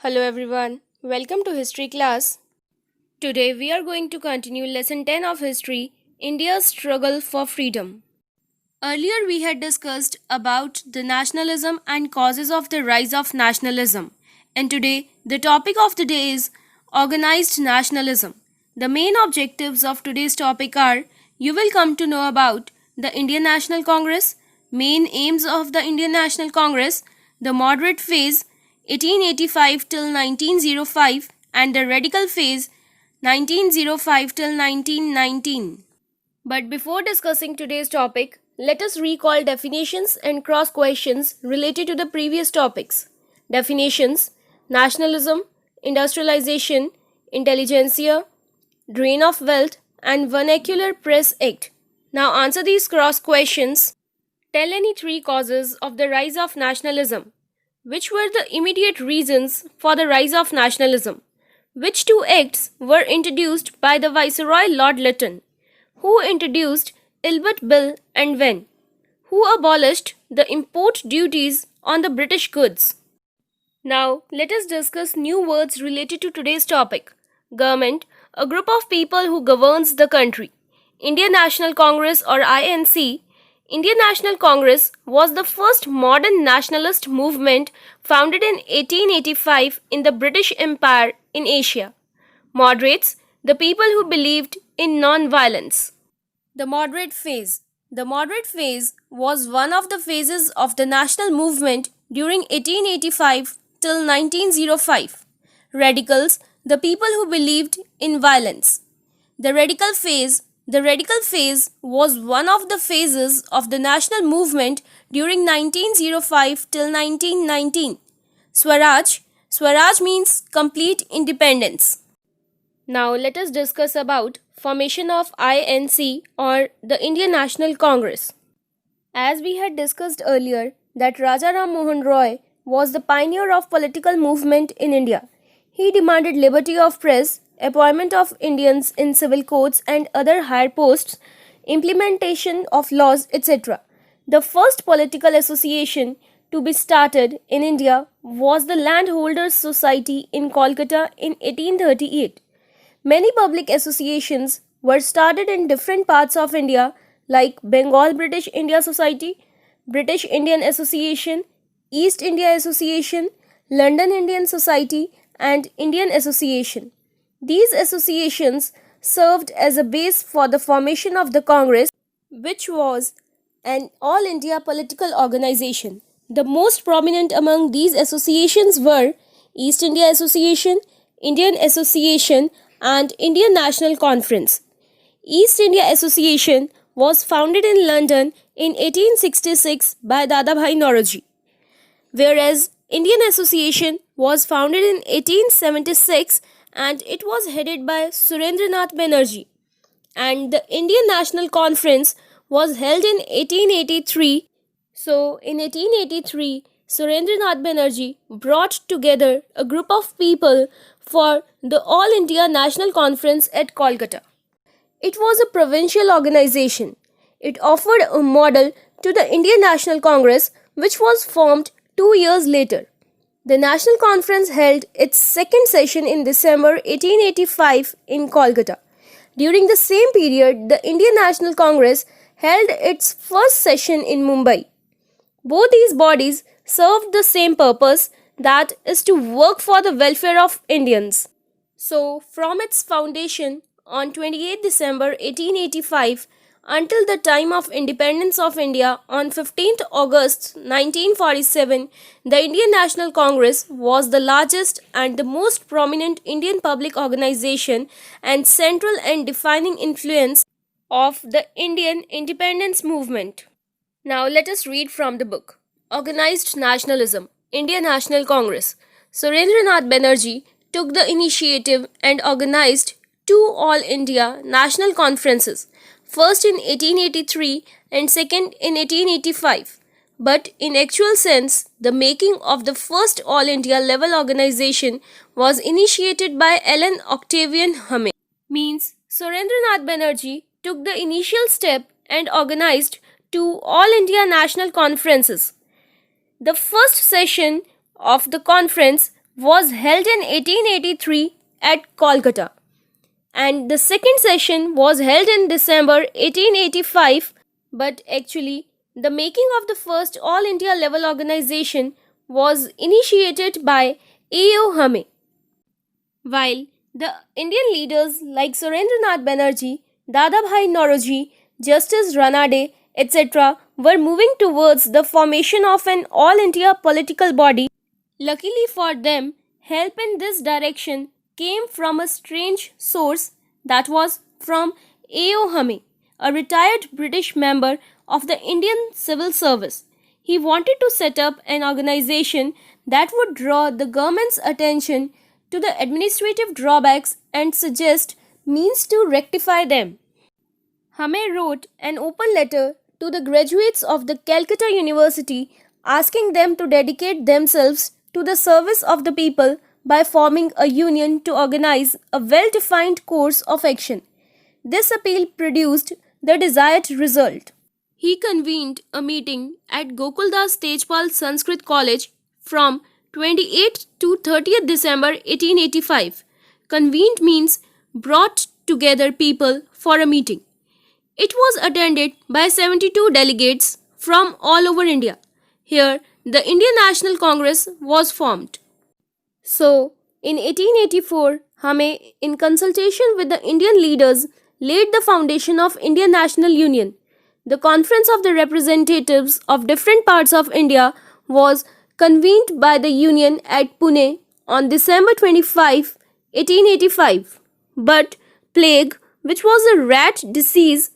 Hello everyone, welcome to History class. Today we are going to continue lesson 10 of History, India's struggle for freedom. Earlier we had discussed about the nationalism and causes of the rise of nationalism. And today the topic of the day is organized nationalism. The main objectives of today's topic are you will come to know about the Indian National Congress, main aims of the Indian National Congress, the moderate phase 1885 till 1905 and the radical phase 1905 till 1919. But before discussing today's topic, let us recall definitions and cross questions related to the previous topics. Definitions: nationalism, industrialization, intelligentsia, drain of wealth, and vernacular press act. Now answer these cross questions. Tell any three causes of the rise of nationalism. Which were the immediate reasons for the rise of nationalism? Which two acts were introduced by the Viceroy Lord Lytton? Who introduced Ilbert Bill and when? Who abolished the import duties on the British goods? Now, let us discuss new words related to today's topic. Government, a group of people who governs the country. Indian National Congress or INC. Indian National Congress was the first modern nationalist movement founded in 1885 in the British Empire in Asia. Moderates, the people who believed in non-violence. The moderate phase. The moderate phase was one of the phases of the national movement during 1885 till 1905. Radicals, the people who believed in violence. The radical phase was one of the phases of the national movement during 1905 till 1919. Swaraj means complete independence. Now let us discuss about formation of INC or the Indian National Congress. As we had discussed earlier that Raja Ram Mohan Roy was the pioneer of political movement in India. He demanded liberty of press, appointment of Indians in civil courts and other higher posts, implementation of laws, etc. The first political association to be started in India was the Landholders' Society in Kolkata in 1838. Many public associations were started in different parts of India like Bengal British India Society, British Indian Association, East India Association, London Indian Society and Indian Association. These associations served as a base for the formation of the Congress, which was an all-India political organization. The most prominent among these associations were East India Association, Indian Association, and Indian National Conference. East India Association was founded in London in 1866 by Dadabhai Naoroji, whereas Indian Association was founded in 1876 and it was headed by Surendranath Banerjee. And the Indian National Conference was held in 1883. So in 1883, Surendranath Banerjee brought together a group of people for the All India National Conference at Kolkata. It was a provincial organization. It offered a model to the Indian National Congress, which was formed 2 years later. The National Conference held its second session in December 1885 in Kolkata. During the same period, the Indian National Congress held its first session in Mumbai. Both these bodies served the same purpose, that is to work for the welfare of Indians. So, from its foundation on 28 December 1885 until the time of independence of India on 15th August 1947, the Indian National Congress was the largest and the most prominent Indian public organization and central and defining influence of the Indian independence movement. Now let us read from the book. Organised Nationalism, Indian National Congress. Surendranath Banerjee took the initiative and organized two All India National Conferences, first in 1883 and second in 1885. But in actual sense, the making of the first All India level organization was initiated by Ellen Octavian Hume. Means Surendranath Banerjee took the initial step and organized two All India National Conferences. The first session of the conference was held in 1883 at Kolkata, and the second session was held in December 1885. But actually, the making of the first All India level organization was initiated by A.O. Hame. While the Indian leaders like Surendranath Banerjee, Dadabhai Naoroji, Justice Ranade, etc., were moving towards the formation of an all India political body, luckily for them, help in this direction came from a strange source, that was from A.O. Hame, a retired British member of the Indian Civil Service. He wanted to set up an organization that would draw the government's attention to the administrative drawbacks and suggest means to rectify them. Hame wrote an open letter to the graduates of the Calcutta University asking them to dedicate themselves to the service of the people by forming a union to organize a well-defined course of action. This appeal produced the desired result. He convened a meeting at Gokuldas Tejpal Sanskrit College from 28th to 30th December 1885. Convened means brought together people for a meeting. It was attended by 72 delegates from all over India. Here, the Indian National Congress was formed. So, in 1884, Hame, in consultation with the Indian leaders, laid the foundation of Indian National Union. The Conference of the Representatives of different parts of India was convened by the Union at Pune on December 25, 1885. But plague, which was a rat disease,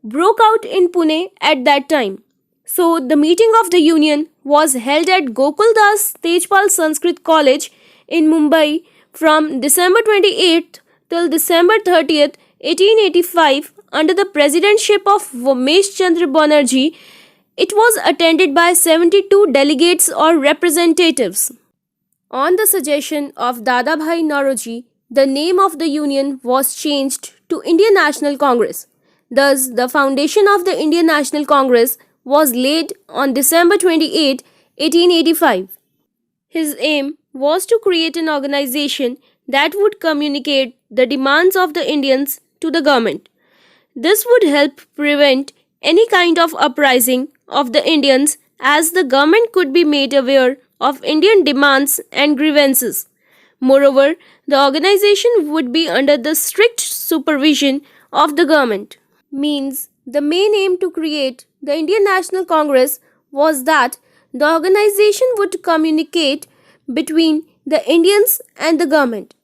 broke out in Pune at that time. So the meeting of the Union was held at Gokuldas Tejpal Sanskrit College in Mumbai from December 28th till December 30th, 1885 under the presidency of Vomesh Chandra Banerjee. It was attended by 72 delegates or representatives. On the suggestion of Dadabhai Naoroji, the name of the union was changed to Indian National Congress. Thus, the foundation of the Indian National Congress was laid on December 28, 1885. His aim was to create an organization that would communicate the demands of the Indians to the government. This would help prevent any kind of uprising of the Indians, as the government could be made aware of Indian demands and grievances. Moreover, the organization would be under the strict supervision of the government. Means the main aim to create the Indian National Congress was that the organization would communicate between the Indians and the government.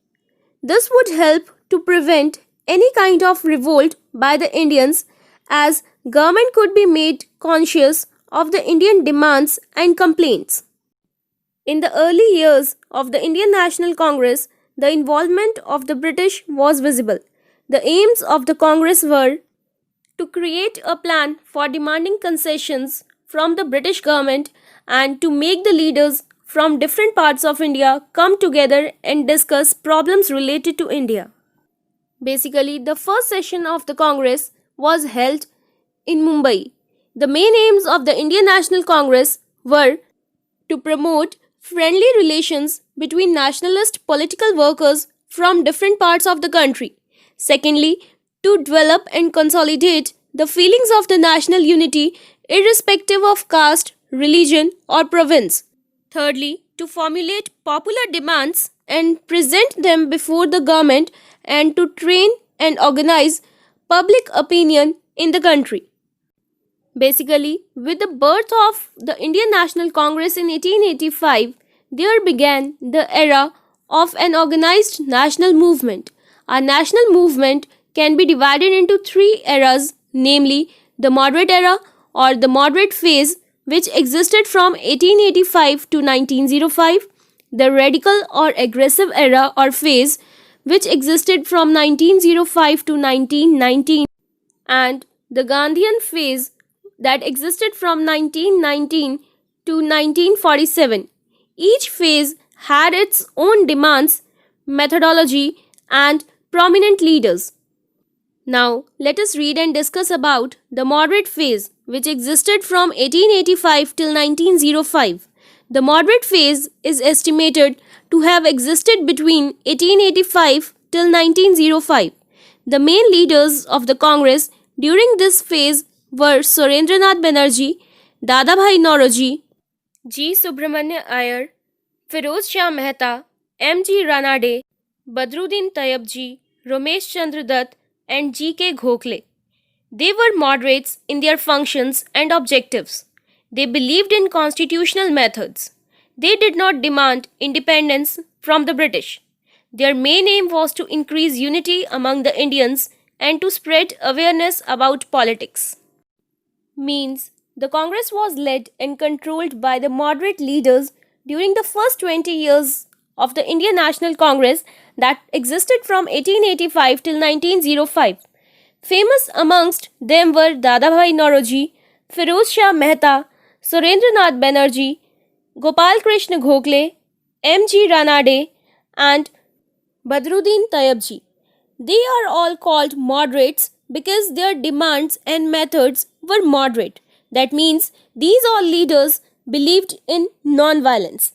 This would help to prevent any kind of revolt by the Indians, as government could be made conscious of the Indian demands and complaints. In the early years of the Indian National Congress, the involvement of the British was visible. The aims of the Congress were to create a plan for demanding concessions from the British government and to make the leaders from different parts of India come together and discuss problems related to India. Basically, the first session of the Congress was held in Mumbai. The main aims of the Indian National Congress were to promote friendly relations between nationalist political workers from different parts of the country. Secondly, to develop and consolidate the feelings of the national unity irrespective of caste, religion, or province. Thirdly, to formulate popular demands and present them before the government and to train and organize public opinion in the country. Basically, with the birth of the Indian National Congress in 1885, there began the era of an organized national movement. A national movement can be divided into three eras, namely the moderate era or the moderate phase, which existed from 1885 to 1905, the radical or aggressive era or phase, which existed from 1905 to 1919, and the Gandhian phase that existed from 1919 to 1947. Each phase had its own demands, methodology, and prominent leaders. Now, let us read and discuss about the moderate phase, which existed from 1885 till 1905. The moderate phase is estimated to have existed between 1885 till 1905. The main leaders of the Congress during this phase were Surendranath Banerjee, Dadabhai Naoroji, G. Subramanya Iyer, Firoz Shah Mehta, M. G. Ranade, Badruddin Tayyabji, Ramesh Chandra Dutt, and G. K. Gokhale. They were moderates in their functions and objectives. They believed in constitutional methods. They did not demand independence from the British. Their main aim was to increase unity among the Indians and to spread awareness about politics. Means the Congress was led and controlled by the moderate leaders during the first 20 years of the Indian National Congress that existed from 1885 till 1905. Famous amongst them were Dadabhai Naoroji, Firoz Shah Mehta, Surendranath Banerjee, Gopal Krishna Gokhale, M. G. Ranade, and Badruddin Tayyabji. They are all called moderates because their demands and methods were moderate. That means these all leaders believed in non-violence.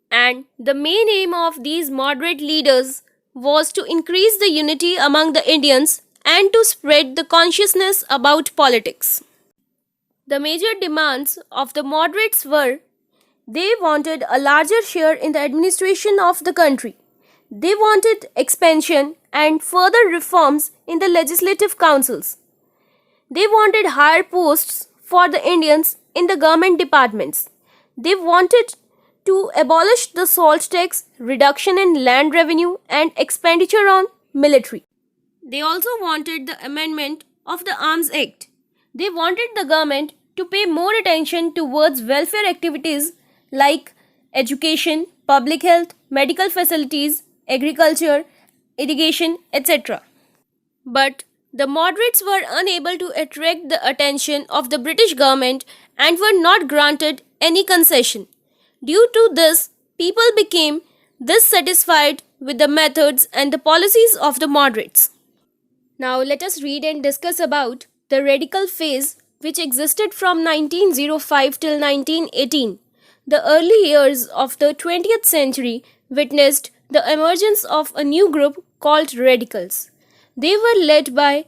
And the main aim of these moderate leaders was to increase the unity among the Indians and to spread the consciousness about politics. The major demands of the moderates were they wanted a larger share in the administration of the country. They wanted expansion and further reforms in the legislative councils. They wanted higher posts for the Indians in the government departments. They wanted to abolish the salt tax, reduction in land revenue, and expenditure on military. They also wanted the amendment of the Arms Act. They wanted the government to pay more attention towards welfare activities like education, public health, medical facilities, agriculture, irrigation, etc. But the moderates were unable to attract the attention of the British government and were not granted any concession. Due to this, people became dissatisfied with the methods and the policies of the moderates. Now let us read and discuss about the radical phase which existed from 1905 till 1918. The early years of the 20th century witnessed the emergence of a new group called radicals. They were led by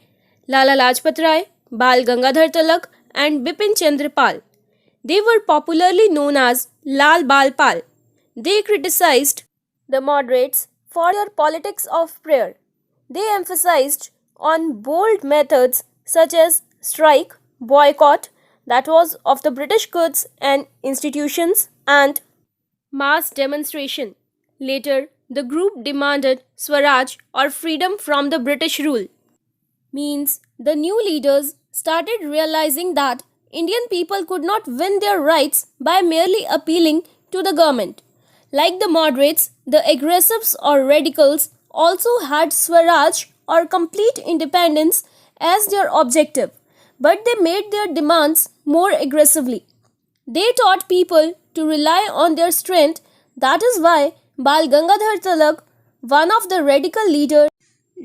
Lala Lajpat Rai, Bal Gangadhar Tilak and Bipin Chandra Pal. They were popularly known as Lal Bal Pal. They criticized the moderates for their politics of prayer. They emphasized on bold methods such as strike, boycott, that was of the British goods and institutions, and mass demonstration. Later, the group demanded Swaraj or freedom from the British rule. Means the new leaders started realizing that Indian people could not win their rights by merely appealing to the government. Like the moderates, the aggressives or radicals also had Swaraj or complete independence as their objective, but they made their demands more aggressively. They taught people to rely on their strength. That is why Bal Gangadhar Tilak, one of the radical leaders,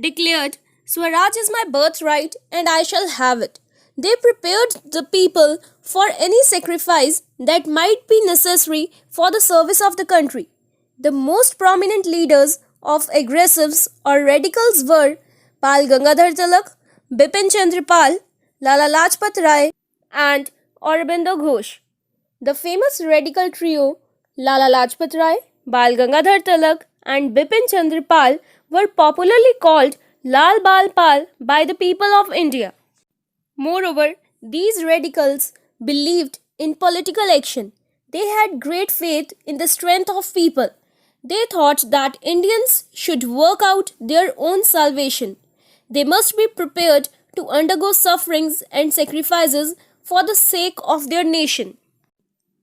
declared, "Swaraj is my birthright and I shall have it." They prepared the people for any sacrifice that might be necessary for the service of the country. The most prominent leaders of aggressives or radicals were Bal Gangadhar Tilak, Bipin Chandra Pal, Lala Lajpat Rai, and Aurobindo Ghosh. The famous radical trio Lala Lajpat Rai, Bal Gangadhar Tilak, and Bipin Chandra Pal were popularly called Lal Bal Pal by the people of India. Moreover, these radicals believed in political action. They had great faith in the strength of people. They thought that Indians should work out their own salvation. They must be prepared to undergo sufferings and sacrifices for the sake of their nation.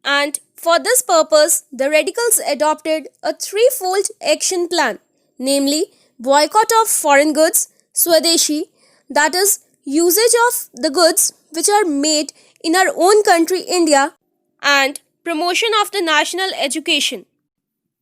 And for this purpose, the radicals adopted a threefold action plan, namely boycott of foreign goods, Swadeshi, that is, usage of the goods which are made in our own country, India, and promotion of the national education.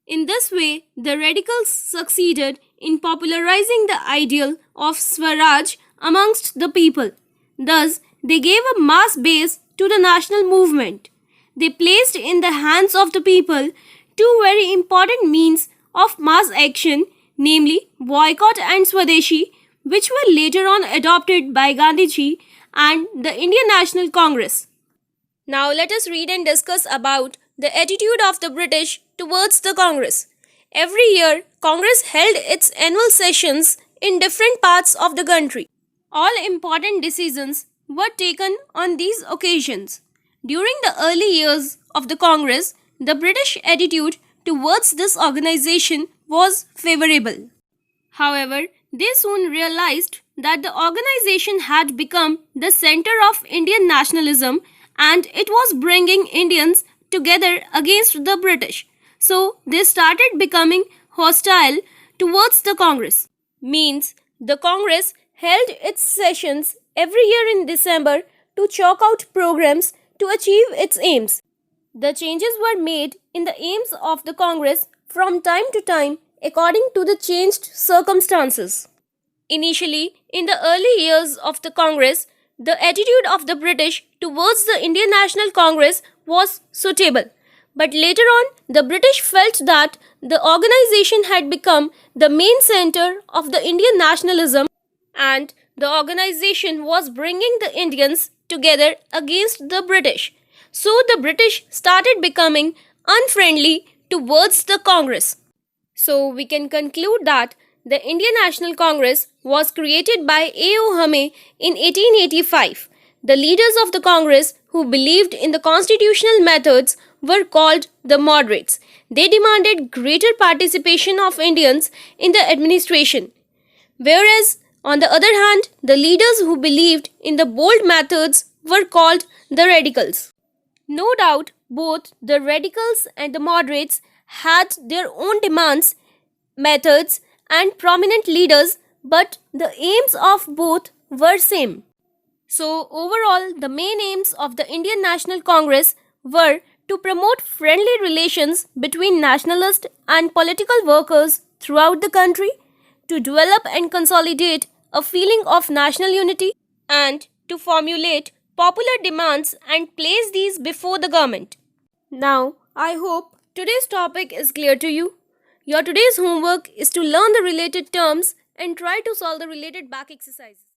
In this way, the radicals succeeded in popularizing the ideal of Swaraj amongst the people. Thus, they gave a mass base to the national movement. They placed in the hands of the people two very important means of mass action, namely boycott and Swadeshi, which were later on adopted by Gandhiji and the Indian National Congress. Now let us read and discuss about the attitude of the British towards the Congress. Every year, Congress held its annual sessions in different parts of the country. All important decisions were taken on these occasions. During the early years of the Congress, the British attitude towards this organization was favorable. However, they soon realized that the organization had become the center of Indian nationalism and it was bringing Indians together against the British. So they started becoming hostile towards the Congress. Means the Congress held its sessions every year in December to chalk out programs to achieve its aims. The changes were made in the aims of the Congress from time to time according to the changed circumstances. Initially, in the early years of the Congress, the attitude of the British towards the Indian National Congress was suitable. But later on, the British felt that the organization had become the main center of the Indian nationalism and the organization was bringing the Indians together against the British. So the British started becoming unfriendly towards the Congress. So we can conclude that the Indian National Congress was created by A.O. Hame in 1885. The leaders of the Congress who believed in the constitutional methods were called the moderates. They demanded greater participation of Indians in the administration. Whereas, on the other hand, the leaders who believed in the bold methods were called the radicals. No doubt, both the radicals and the moderates had their own demands, methods, and prominent leaders, but the aims of both were same. So overall, the main aims of the Indian National Congress were to promote friendly relations between nationalist and political workers throughout the country, to develop and consolidate a feeling of national unity, and to formulate popular demands and place these before the government. Now, I hope today's topic is clear to you. Your today's homework is to learn the related terms and try to solve the related back exercises.